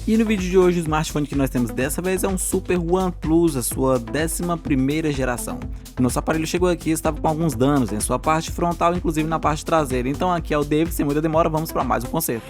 E no vídeo de hoje o smartphone que nós temos dessa vez é um Super OnePlus, a sua 11ª geração. Nosso aparelho chegou aqui e estava com alguns danos em sua parte frontal, inclusive na parte traseira. Então aqui é o David, sem muita demora, vamos para mais um conserto.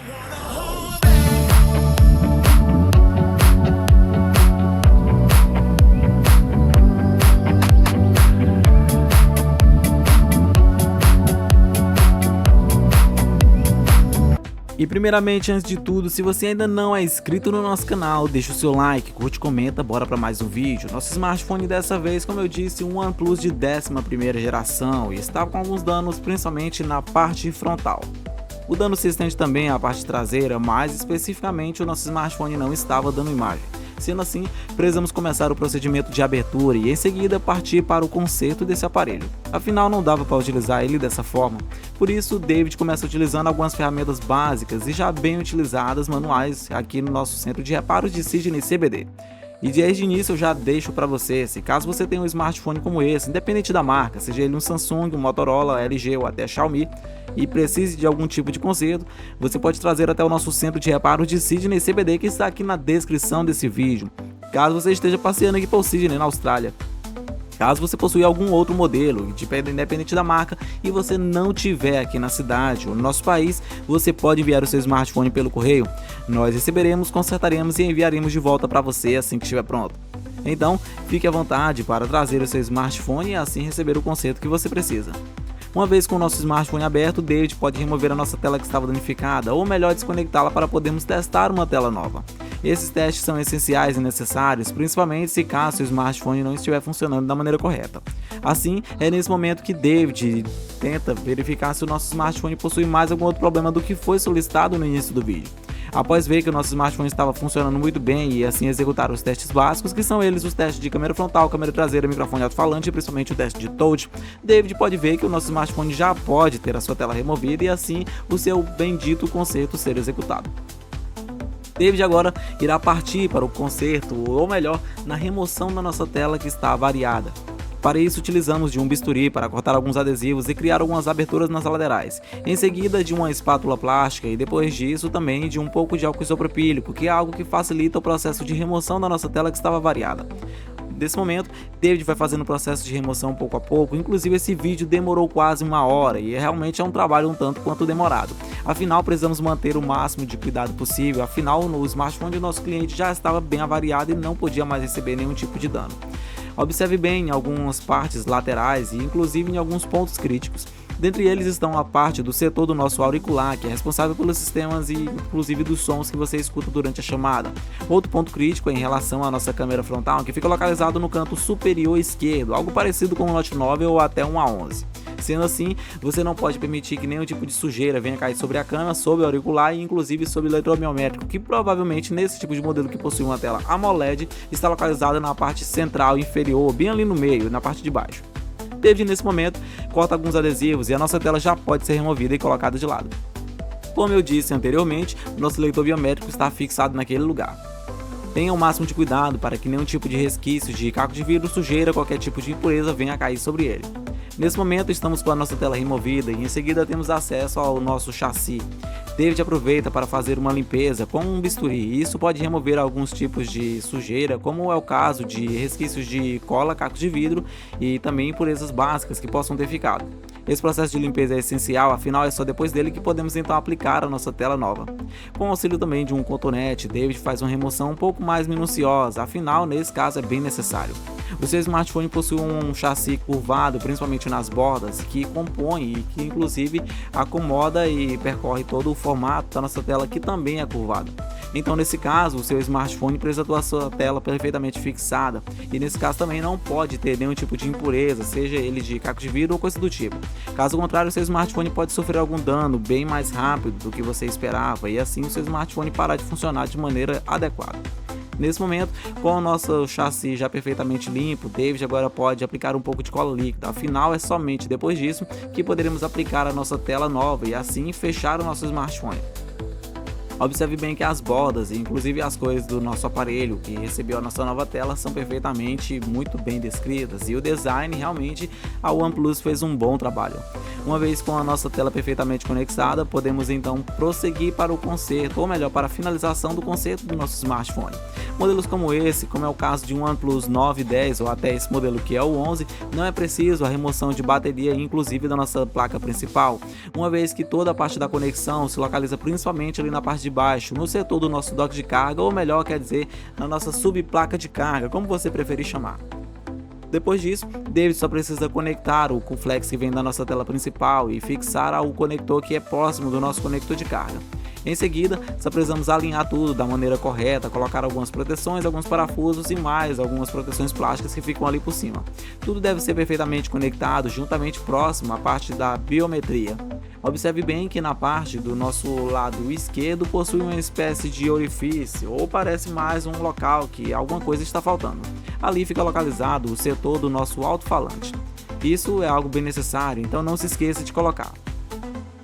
E primeiramente, antes de tudo, se você ainda não é inscrito no nosso canal, deixa o seu like, curte, comenta, bora para mais um vídeo. Nosso smartphone dessa vez, como eu disse, um OnePlus de 11ª geração e estava com alguns danos, principalmente na parte frontal. O dano se estende também à parte traseira, mas especificamente o nosso smartphone não estava dando imagem. Sendo assim, precisamos começar o procedimento de abertura e em seguida partir para o conserto desse aparelho. Afinal, não dava para utilizar ele dessa forma, por isso David começa utilizando algumas ferramentas básicas e já bem utilizadas manuais aqui no nosso centro de reparos de Sydney CBD. E desde o início eu já deixo para você, se caso você tenha um smartphone como esse, independente da marca, seja ele um Samsung, um Motorola, LG ou até Xiaomi, e precise de algum tipo de conserto, você pode trazer até o nosso centro de reparos de Sydney CBD que está aqui na descrição desse vídeo, caso você esteja passeando aqui por Sydney, na Austrália. Caso você possua algum outro modelo, independente da marca, e você não tiver aqui na cidade ou no nosso país, você pode enviar o seu smartphone pelo correio. Nós receberemos, consertaremos e enviaremos de volta para você assim que estiver pronto. Então, fique à vontade para trazer o seu smartphone e assim receber o conserto que você precisa. Uma vez com o nosso smartphone aberto, o David pode remover a nossa tela que estava danificada ou melhor desconectá-la para podermos testar uma tela nova. Esses testes são essenciais e necessários, principalmente se caso o smartphone não estiver funcionando da maneira correta. Assim, é nesse momento que David tenta verificar se o nosso smartphone possui mais algum outro problema do que foi solicitado no início do vídeo. Após ver que o nosso smartphone estava funcionando muito bem e assim executar os testes básicos, que são eles os testes de câmera frontal, câmera traseira, microfone alto-falante e principalmente o teste de touch, David pode ver que o nosso smartphone já pode ter a sua tela removida e assim o seu bendito conserto ser executado. David agora irá partir para o conserto, ou melhor, na remoção da nossa tela que está avariada. Para isso utilizamos de um bisturi para cortar alguns adesivos e criar algumas aberturas nas laterais, em seguida de uma espátula plástica e depois disso também de um pouco de álcool isopropílico, que é algo que facilita o processo de remoção da nossa tela que estava avariada. Nesse momento, David vai fazendo o processo de remoção pouco a pouco, inclusive esse vídeo demorou quase 1 hora e realmente é um trabalho um tanto quanto demorado. Afinal, precisamos manter o máximo de cuidado possível, afinal o smartphone do nosso cliente já estava bem avariado e não podia mais receber nenhum tipo de dano. Observe bem em algumas partes laterais e inclusive em alguns pontos críticos. Dentre eles estão a parte do setor do nosso auricular, que é responsável pelos sistemas e inclusive dos sons que você escuta durante a chamada. Outro ponto crítico é em relação à nossa câmera frontal, que fica localizado no canto superior esquerdo, algo parecido com o Note 9 ou até um A11. Sendo assim, você não pode permitir que nenhum tipo de sujeira venha cair sobre a câmera, sobre o auricular e inclusive sobre o eletromiométrico, que provavelmente nesse tipo de modelo que possui uma tela AMOLED está localizada na parte central inferior, bem ali no meio, na parte de baixo. David nesse momento corta alguns adesivos e a nossa tela já pode ser removida e colocada de lado. Como eu disse anteriormente, o nosso leitor biométrico está fixado naquele lugar. Tenha o máximo de cuidado para que nenhum tipo de resquício de caco de vidro, sujeira, qualquer tipo de impureza venha a cair sobre ele. Nesse momento estamos com a nossa tela removida e em seguida temos acesso ao nosso chassi. David aproveita para fazer uma limpeza com um bisturi e isso pode remover alguns tipos de sujeira, como é o caso de resquícios de cola, cacos de vidro e também impurezas básicas que possam ter ficado. Esse processo de limpeza é essencial, afinal é só depois dele que podemos então aplicar a nossa tela nova. Com o auxílio também de um cotonete, David faz uma remoção um pouco mais minuciosa, afinal nesse caso é bem necessário. O seu smartphone possui um chassi curvado, principalmente nas bordas, que compõe e que inclusive acomoda e percorre todo o formato da nossa tela que também é curvado. Então nesse caso, o seu smartphone precisa da sua tela perfeitamente fixada e nesse caso também não pode ter nenhum tipo de impureza, seja ele de caco de vidro ou coisa do tipo. Caso contrário, o seu smartphone pode sofrer algum dano bem mais rápido do que você esperava e assim o seu smartphone parar de funcionar de maneira adequada. Nesse momento, com o nosso chassi já perfeitamente limpo, David agora pode aplicar um pouco de cola líquida, afinal é somente depois disso que poderemos aplicar a nossa tela nova e assim fechar o nosso smartphone. Observe bem que as bordas e inclusive as cores do nosso aparelho que recebeu a nossa nova tela são perfeitamente muito bem descritas e o design realmente a OnePlus fez um bom trabalho. Uma vez com a nossa tela perfeitamente conectada, podemos então prosseguir para o conserto, ou melhor, para a finalização do conserto do nosso smartphone. Modelos como esse, como é o caso de um OnePlus 9, 10 ou até esse modelo que é o 11, não é preciso a remoção de bateria inclusive da nossa placa principal, uma vez que toda a parte da conexão se localiza principalmente ali na parte de baixo, no setor do nosso dock de carga, ou melhor, quer dizer, na nossa subplaca de carga, como você preferir chamar. Depois disso, David só precisa conectar o Q-Flex que vem da nossa tela principal e fixar ao conector que é próximo do nosso conector de carga. Em seguida, só precisamos alinhar tudo da maneira correta, colocar algumas proteções, alguns parafusos e mais algumas proteções plásticas que ficam ali por cima. Tudo deve ser perfeitamente conectado, juntamente próximo à parte da biometria. Observe bem que na parte do nosso lado esquerdo possui uma espécie de orifício, ou parece mais um local que alguma coisa está faltando. Ali fica localizado o setor do nosso alto-falante. Isso é algo bem necessário, então não se esqueça de colocar.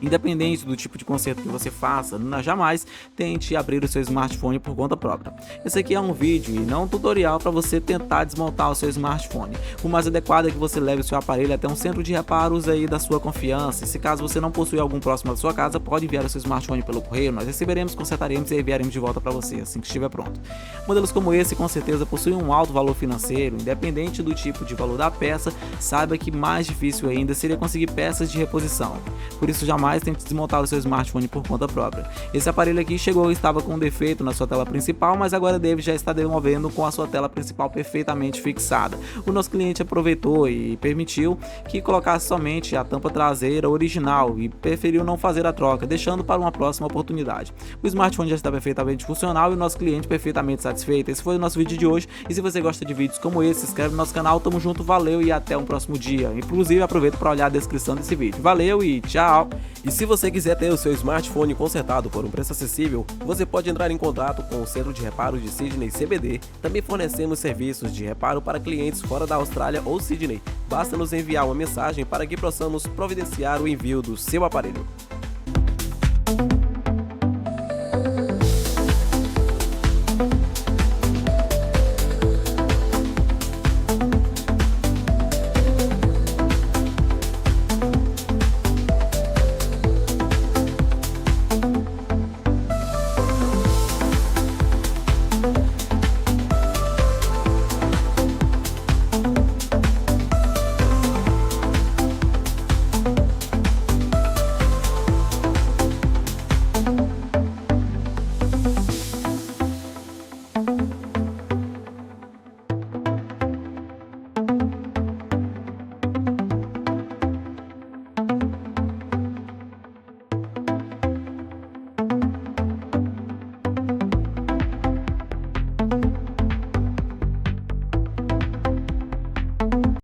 Independente do tipo de conserto que você faça, jamais tente abrir o seu smartphone por conta própria. Esse aqui é um vídeo e não um tutorial para você tentar desmontar o seu smartphone. O mais adequado é que você leve o seu aparelho até um centro de reparos aí da sua confiança. E se caso você não possui algum próximo da sua casa, pode enviar o seu smartphone pelo correio, nós receberemos, consertaremos e enviaremos de volta para você assim que estiver pronto. Modelos como esse com certeza possuem um alto valor financeiro, independente do tipo de valor da peça, saiba que mais difícil ainda seria conseguir peças de reposição. Por isso jamais tente desmontar o seu smartphone por conta própria. Esse aparelho aqui chegou e estava com um defeito na sua tela principal, mas agora David já está demovendo com a sua tela principal perfeitamente fixada. O nosso cliente aproveitou e permitiu que colocasse somente a tampa traseira original e preferiu não fazer a troca, deixando para uma próxima oportunidade. O smartphone já está perfeitamente funcional e o nosso cliente perfeitamente satisfeito. Esse foi o nosso vídeo de hoje e se você gosta de vídeos como esse, se inscreve no nosso canal, tamo junto, valeu e até um próximo dia. Inclusive aproveita para olhar a descrição desse vídeo. Valeu e tchau! E se você quiser ter o seu smartphone consertado por um preço acessível, você pode entrar em contato com o Centro de Reparos de Sydney CBD. Também fornecemos serviços de reparo para clientes fora da Austrália ou Sydney. Basta nos enviar uma mensagem para que possamos providenciar o envio do seu aparelho.